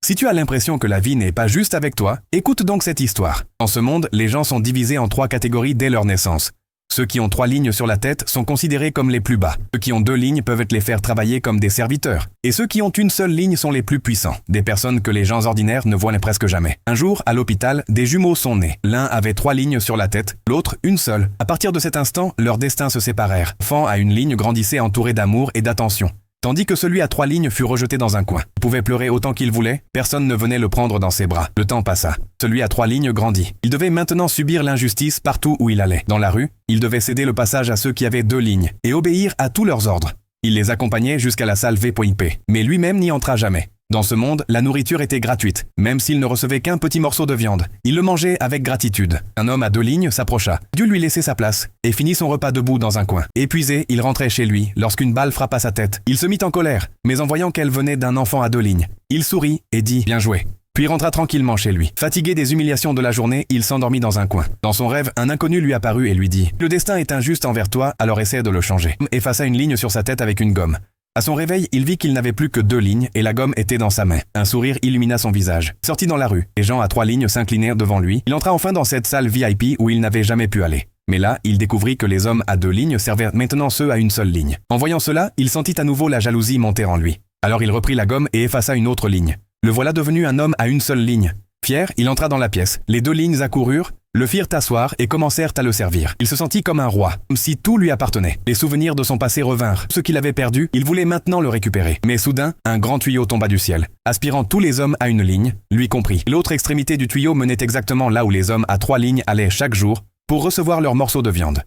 Si tu as l'impression que la vie n'est pas juste avec toi, écoute donc cette histoire. Dans ce monde, les gens sont divisés en 3 catégories dès leur naissance. Ceux qui ont 3 lignes sur la tête sont considérés comme les plus bas. Ceux qui ont 2 lignes peuvent les faire travailler comme des serviteurs. Et ceux qui ont une seule ligne sont les plus puissants, des personnes que les gens ordinaires ne voient presque jamais. Un jour, à l'hôpital, des jumeaux sont nés. L'un avait 3 lignes sur la tête, l'autre une seule. À partir de cet instant, leurs destins se séparèrent. L'enfant à une ligne grandissait entouré d'amour et d'attention, tandis que celui à 3 lignes fut rejeté dans un coin. Il pouvait pleurer autant qu'il voulait, personne ne venait le prendre dans ses bras. Le temps passa. Celui à 3 lignes grandit. Il devait maintenant subir l'injustice partout où il allait. Dans la rue, il devait céder le passage à ceux qui avaient 2 lignes et obéir à tous leurs ordres. Il les accompagnait jusqu'à la salle VIP, mais lui-même n'y entra jamais. Dans ce monde, la nourriture était gratuite, même s'il ne recevait qu'un petit morceau de viande. Il le mangeait avec gratitude. Un homme à 2 lignes s'approcha, dut lui laisser sa place, et finit son repas debout dans un coin. Épuisé, il rentrait chez lui, lorsqu'une balle frappa sa tête. Il se mit en colère, mais en voyant qu'elle venait d'un enfant à 2 lignes, il sourit et dit « Bien joué ». Puis rentra tranquillement chez lui. Fatigué des humiliations de la journée, il s'endormit dans un coin. Dans son rêve, un inconnu lui apparut et lui dit « Le destin est injuste envers toi, alors essaie de le changer ». Il effaça une ligne sur sa tête avec une gomme. À son réveil, il vit qu'il n'avait plus que 2 lignes et la gomme était dans sa main. Un sourire illumina son visage. Il sortit dans la rue. Les gens à 3 lignes s'inclinèrent devant lui. Il entra enfin dans cette salle VIP où il n'avait jamais pu aller. Mais là, il découvrit que les hommes à 2 lignes servaient maintenant ceux à une seule ligne. En voyant cela, il sentit à nouveau la jalousie monter en lui. Alors il reprit la gomme et effaça une autre ligne. Le voilà devenu un homme à une seule ligne. Fier, il entra dans la pièce. Les 2 lignes accoururent, le firent asseoir et commencèrent à le servir. Il se sentit comme un roi, comme si tout lui appartenait. Les souvenirs de son passé revinrent. Ce qu'il avait perdu, il voulait maintenant le récupérer. Mais soudain, un grand tuyau tomba du ciel, aspirant tous les hommes à une ligne, lui compris. L'autre extrémité du tuyau menait exactement là où les hommes à 3 lignes allaient chaque jour pour recevoir leur morceau de viande.